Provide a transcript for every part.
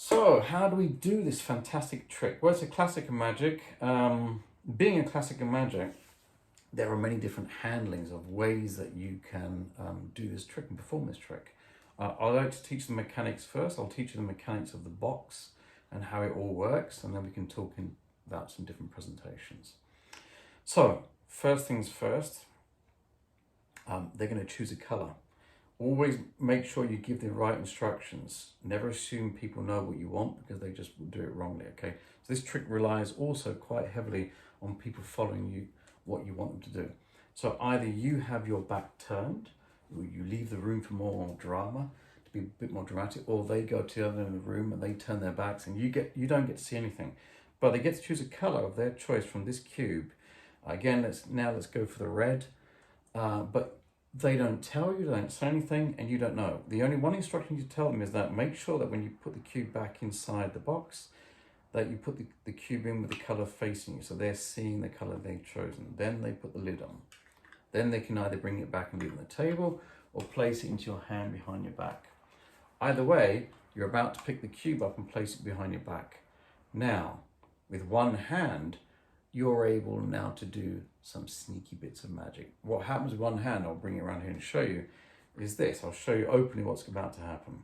So, how do we do this fantastic trick? Well, it's a classic of magic. Being a classic of magic, there are many different handlings of ways that you can do this trick and perform this trick. I like to teach the mechanics first. I'll teach you the mechanics of the box and how it all works, and then we can talk about some different presentations. So, first things first, they're going to choose a color. Always make sure you give the right instructions. Never assume people know what you want because they just do it wrongly, okay? So this trick relies also quite heavily on people following you, what you want them to do. So either you have your back turned, or you leave the room for more drama, to be a bit more dramatic, or they go to the other end of the room and they turn their backs and you don't get to see anything. But they get to choose a color of their choice from this cube. Again, let's go for the red. But they don't tell you, they don't say anything, and you don't know. The only one instruction you tell them is that make sure that when you put the cube back inside the box, that you put the cube in with the color facing you, so they're seeing the color they've chosen. Then they put the lid on. Then they can either bring it back and leave it on the table, or place it into your hand behind your back. Either way, you're about to pick the cube up and place it behind your back. Now, with one hand, you're able now to do some sneaky bits of magic. What happens with one hand, I'll bring it around here and show you, is this. I'll show you openly what's about to happen.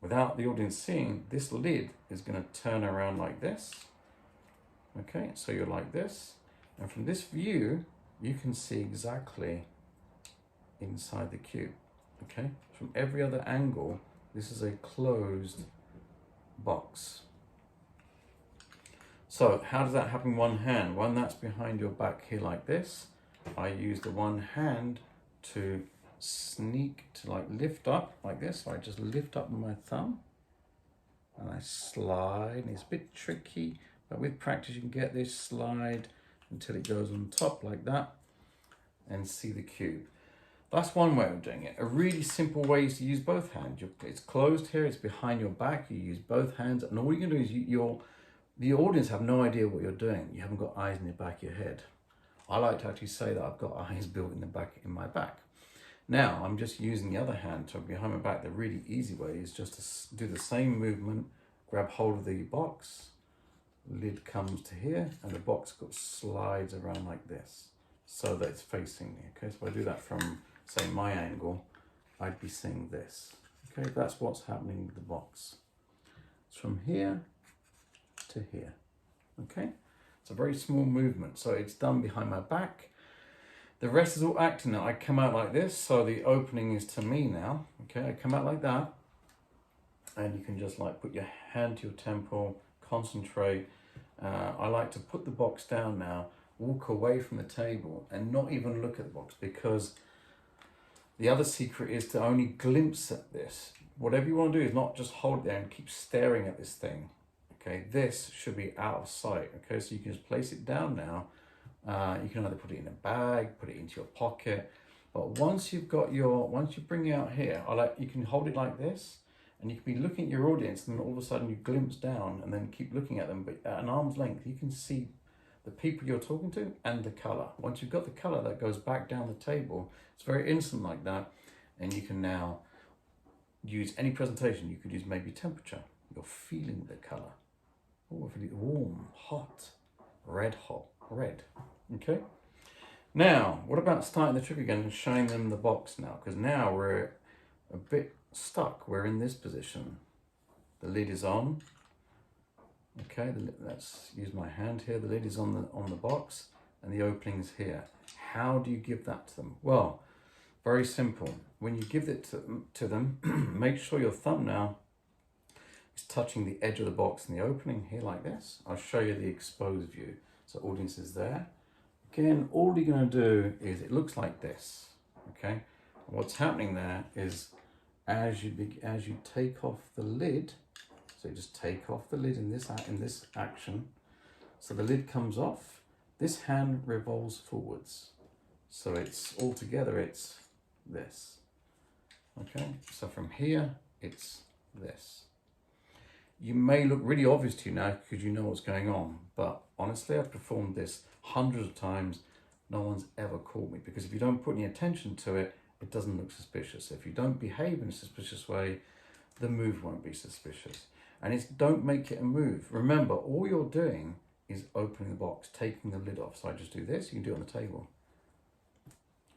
Without the audience seeing, this lid is going to turn around like this. Okay, so you're like this. And from this view, you can see exactly inside the cube. Okay, from every other angle, this is a closed box. So how does that happen in one hand? One that's behind your back here like this. I use the one hand to sneak, to like lift up like this. So I just lift up with my thumb and I slide. And it's a bit tricky, but with practice you can get this slide until it goes on top like that and see the cube. That's one way of doing it. A really simple way is to use both hands. It's closed here, it's behind your back. You use both hands, and all you can do is the audience have no idea what you're doing. You haven't got eyes in the back of your head. I like to actually say that I've got eyes built in my back. Now, I'm just using the other hand to behind my back. The really easy way is just to do the same movement, grab hold of the box, lid comes to here, and the box slides around like this, so that it's facing me, okay? So if I do that from, say, my angle, I'd be seeing this, okay? That's what's happening with the box. It's from here to here, okay? It's a very small movement, so it's done behind my back. The rest is all acting now. I come out like this, so the opening is to me now, okay? I come out like that, and you can just like put your hand to your temple, concentrate. I like to put the box down now, walk away from the table, and not even look at the box, because the other secret is to only glimpse at this. Whatever you want to do is not just hold it there and keep staring at this thing. Okay, this should be out of sight. Okay, so you can just place it down now. You can either put it in a bag, put it into your pocket. But once you bring it out here, you can hold it like this, and you can be looking at your audience, and all of a sudden you glimpse down and then keep looking at them. But at an arm's length, you can see the people you're talking to and the color. Once you've got the color, that goes back down the table. It's very instant like that, and you can now use any presentation. You could use maybe temperature. You're feeling the color. Oh, really warm, hot, red, okay? Now, what about starting the trick again and showing them the box now? Because now we're a bit stuck. We're in this position. The lid is on. Okay, let's use my hand here. The lid is on the box and the opening's here. How do you give that to them? Well, very simple. When you give it to them, make sure your thumb now is touching the edge of the box and the opening here like this. I'll show you the exposed view. So audience is there. Again, all you're going to do is it looks like this. Okay, what's happening there is as you take off the lid. So you just take off the lid in this action. So the lid comes off. This hand revolves forwards. So it's all together. It's this. Okay. So from here, it's this. You may look really obvious to you now because you know what's going on, but honestly, I've performed this hundreds of times. No one's ever caught me, because if you don't put any attention to it, it doesn't look suspicious. If you don't behave in a suspicious way, the move won't be suspicious. And it's don't make it a move. Remember, all you're doing is opening the box, taking the lid off. So I just do this, you can do it on the table.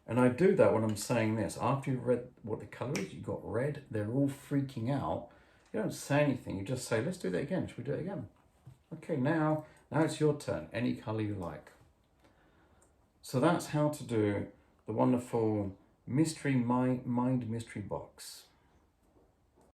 And I do that when I'm saying this. After you've read what the colour is, you've got red, they're all freaking out. You don't say anything, you just say, let's do that again. Should we do it again? Okay, now it's your turn. Any colour you like. So that's how to do the wonderful mystery mind mystery box.